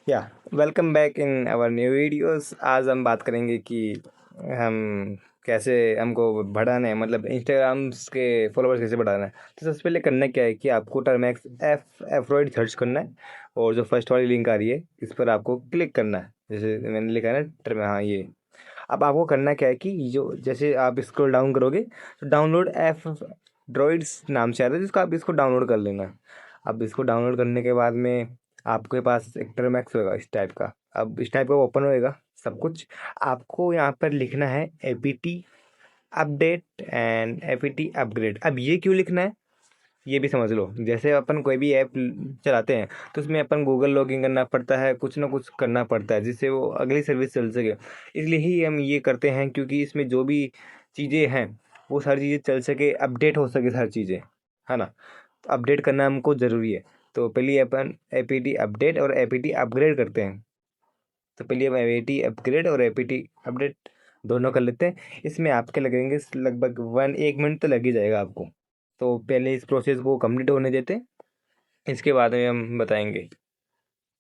या welcome back in our new videos. आज हम बात करेंगे कि हम कैसे हमको बढ़ाना है, मतलब इंस्टाग्राम के फॉलोअर्स कैसे बढ़ाना है। तो सबसे पहले करना क्या है कि आपको टर्मैक्स एफ्रॉइड सर्च करना है और जो फर्स्ट वाली लिंक आ रही है इस पर आपको क्लिक करना है। जैसे मैंने लिखा है ना हाँ ये। अब आपको करना क्या है कि जो जैसे आप स्क्रॉल डाउन करोगे तो डाउनलोड एफ ड्रॉइड्स नाम से आता है, जिसको आप इसको डाउनलोड कर लेना। अब इसको डाउनलोड करने के बाद में आपके पास एक टर्मैक्स होगा इस टाइप का। अब इस टाइप का ओपन होएगा सब कुछ। आपको यहाँ पर लिखना है APT update and APT upgrade. अब ये क्यों लिखना है ये भी समझ लो। जैसे अपन कोई भी ऐप चलाते हैं तो उसमें अपन गूगल लॉगिन करना पड़ता है, कुछ ना कुछ करना पड़ता है जिससे वो अगली सर्विस चल सके। इसलिए ही हम ये करते हैं क्योंकि इसमें जो भी चीज़ें हैं वो सारी चीज़ें चल सके, अपडेट हो सके सारी चीज़ें, है ना। तो अपडेट करना हमको ज़रूरी है। तो पहले अपन एपीटी अपडेट और एपीटी अपग्रेड करते हैं। तो पहले हम एपीटी अपग्रेड और एपीटी अपडेट दोनों कर लेते हैं। इसमें आपके लगेंगे लगभग 1 मिनट तो लग ही जाएगा आपको। तो पहले इस प्रोसेस को कंप्लीट होने देते हैं, इसके बाद में हम बताएंगे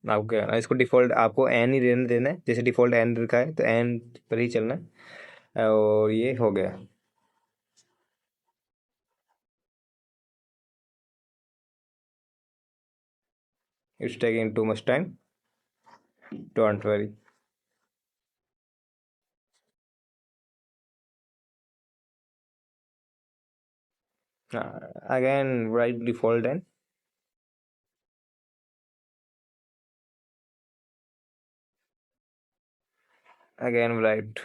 आपको क्या करना है। इसको डिफ़ॉल्ट आपको एन ही रहने देना है, जैसे डिफ़ॉल्ट एन रखा है तो एन पर ही चलना है। और ये हो गया। It's taking too much time, don't worry. Again right default N. Again right.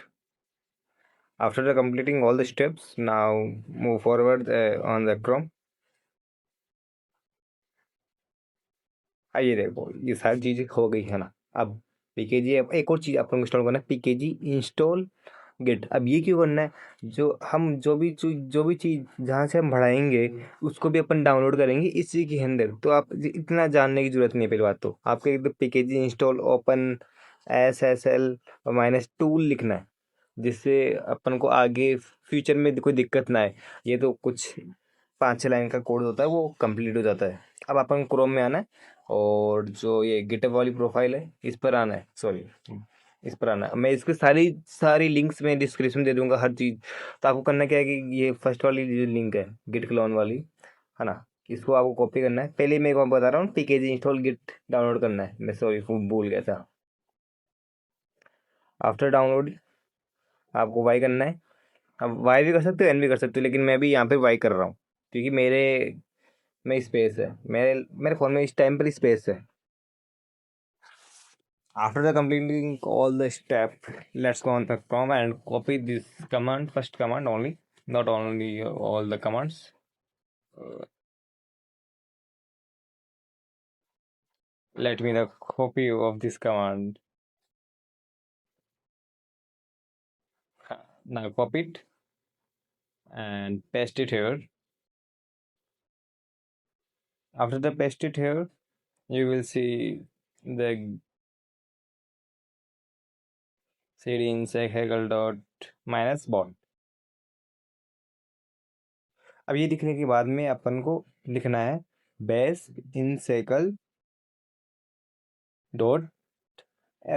After the completing all the steps, now move forward on the Chrome। आइए देखो ये सारी चीज़ें हो गई है ना। अब पीकेजी, अब एक और चीज़ अपन को इंस्टॉल करना है, पीकेजी इंस्टॉल गिट। अब ये क्यों करना है? जो हम जो भी चीज़ जहाँ से हम बढ़ाएंगे उसको भी अपन डाउनलोड करेंगे इसी के अंदर। तो आप इतना जानने की जरूरत नहीं है। पहली बात तो आपको एकदम PKG install open SSL -tool लिखना है, जिससे अपन को आगे फ्यूचर में कोई दिक्कत ना आए। ये तो कुछ 5-6 लाइन का कोड होता है, वो कंप्लीट हो जाता है। अब अपन क्रोम में आना है और जो ये गिटहब वाली प्रोफाइल है इस पर आना है, सॉरी इस पर आना है। मैं इसकी सारी सारी लिंक्स में डिस्क्रिप्शन दे दूंगा हर चीज़। तो आपको करना क्या है कि ये फर्स्ट वाली जो लिंक है गिट क्लोन वाली, है ना, इसको आपको कॉपी करना है। पहले मैं एक बता रहा हूँ, पीकेजी इंस्टॉल गिट डाउनलोड करना है। मैं सॉरी भूल गया था। आफ्टर डाउनलोड आपको वाई करना है। अब वाई भी कर सकते हो, एन भी कर सकते हो, लेकिन मैं भी यहाँ पे वाई कर रहा हूँ क्योंकि मेरे में स्पेस है, मेरे मेरे फ़ोन में इस टाइम पर स्पेस है। After the completing all the step, let's go on the Chrome and copy this command, first command only, not only all the commands. Let me the copy of this command. Now copy it and paste it here. After the paste it here, you will see the cd insect hegel dot minus bot। अब ये लिखने के बाद में अपन को लिखना है base in shekel dot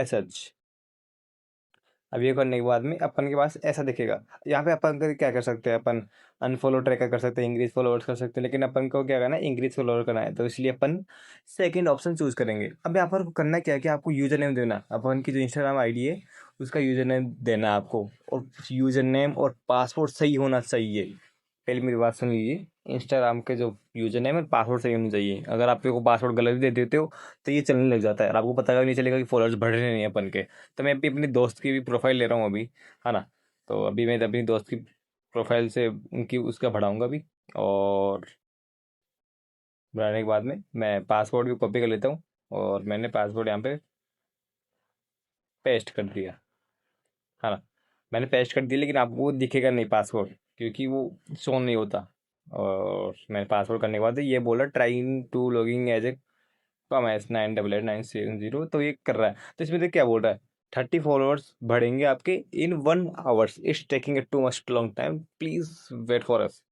sh। अब ये करने के बाद में अपन के पास ऐसा दिखेगा। यहाँ पे अपन क्या कर सकते हैं, अपन अनफॉलो ट्रैकर कर सकते हैं, इंक्रीज फॉलोअर्स कर सकते हैं, लेकिन अपन को क्या करना है, इंक्रीज फॉलोअर करना है। तो इसलिए अपन सेकंड ऑप्शन चूज करेंगे। अब यहाँ पर करना क्या है कि आपको यूजर नेम देना, अपन की जो इंस्टाग्राम आईडी है उसका यूजर नेम देना है आपको। और यूजर नेम और पासवर्ड सही होना चाहिए। पहले मेरी बात सुन लीजिए, इंस्टाग्राम के जो यूजर नेम है पासवर्ड सही होना चाहिए। अगर आप को पासवर्ड गलत दे देते हो तो ये चलने लग जाता है और आपको पता भी नहीं चलेगा कि फॉलोअर्स बढ़ रहे नहीं हैं अपन के। तो मैं भी अपनी दोस्त की भी प्रोफाइल ले रहा हूँ अभी, है ना। तो अभी मैं अपनी दोस्त की प्रोफाइल से उनकी उसका बढ़ाऊँगा भी। और बढ़ाने के बाद में मैं पासवर्ड भी कॉपी कर लेता हूँ और मैंने पासवर्ड यहाँ पे पेस्ट कर दिया, है ना। मैंने पेस्ट कर दिया लेकिन आपको वो दिखेगा नहीं पासवर्ड, क्योंकि वो शो नहीं होता। और मैंने पासवर्ड करने के बाद ये बोला trying to logging as a come S 988 970, तो ये कर रहा है। तो इसमें देख क्या बोल रहा है, 30 फॉलोअर्स बढ़ेंगे आपके in 1 hours, it's taking a too much long time, please wait for us.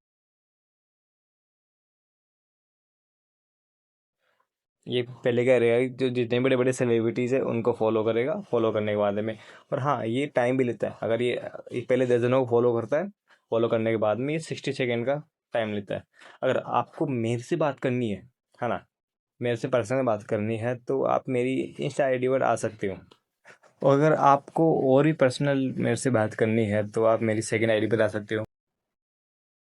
ये पहले क्या रहेगा, जो जितने बड़े बड़े सेलिब्रिटीज़ है उनको फॉलो करेगा, फॉलो करने के बाद में। और हाँ, ये टाइम भी लेता है। अगर ये पहले 10 जनों को फॉलो करता है, फॉलो करने के बाद में ये 60 सेकेंड का टाइम लेता है। अगर आपको मेरे से बात करनी है ना, मेरे से पर्सनल बात करनी है, तो आप मेरी इंस्टा आईडी पर आ सकते हो। और अगर आपको और भी पर्सनल मेरे से बात करनी है, तो आप मेरी सेकंड आईडी पर आ सकते हो।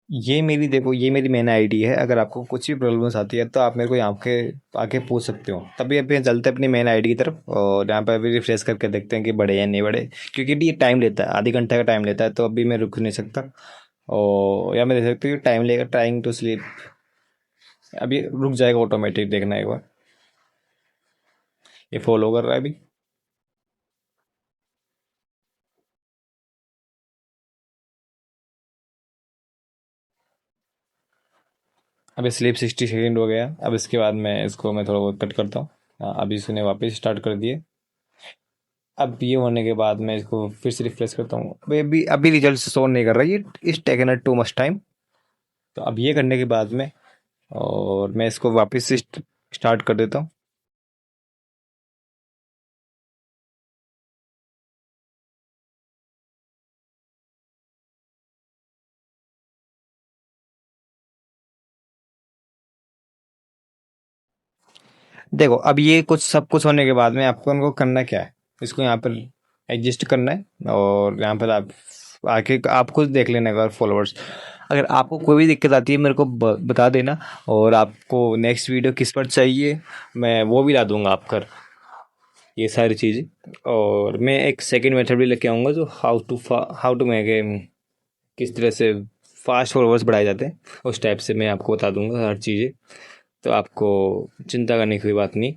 ये मेरी देखो, ये मेरी मेन आईडी है। अगर आपको कुछ भी प्रॉब्लम्स आती है तो आप मेरे को यहाँ के आके पूछ सकते हो। तभी अभी चलते हैं अपनी मेन आईडी की तरफ, और यहाँ पे अभी रिफ्रेश करके देखते हैं कि बड़े या नहीं बड़े, क्योंकि ये टाइम लेता है, आधे घंटे का टाइम लेता है। तो अभी मैं रुक नहीं सकता, और या मैं देख सकती हूँ टाइम लेगा, ट्राइंग टू स्लीप। अभी रुक जाएगा ऑटोमेटिक, देखना एक बार। ये फॉलो कर रहा है अभी। अभी स्लीप 60 सेकेंड हो गया। अब इसके बाद मैं इसको मैं थोड़ा बहुत कट करता हूँ। हाँ, अभी इसने वापस स्टार्ट कर दिए। अब ये होने के बाद मैं इसको फिर से रिफ्रेश करता हूँ। अभी अभी रिजल्ट शो नहीं कर रहा, ये इस टेकन टू मच टाइम। तो अब ये करने के बाद में, और मैं इसको वापस से स्टार्ट कर देता हूँ। देखो, अब ये कुछ सब कुछ होने के बाद में आपको उनको करना क्या है, इसको यहाँ पर एडजस्ट करना है। और यहाँ पर आप आके आप खुद देख लेना एक बार फॉलोअर्स। अगर आपको कोई भी दिक्कत आती है मेरे को बता देना, और आपको नेक्स्ट वीडियो किस पर चाहिए मैं वो भी ला दूंगा आप कर, ये सारी चीज़ें। और मैं एक सेकंड मेथड भी लेके आऊँगा, जो हाउ टू मेक, किस तरह से फास्ट फॉलोअर्स बढ़ाए जाते हैं, उस टाइप से मैं आपको बता दूंगा हर चीज़ें। तो आपको चिंता करने की कोई बात नहीं।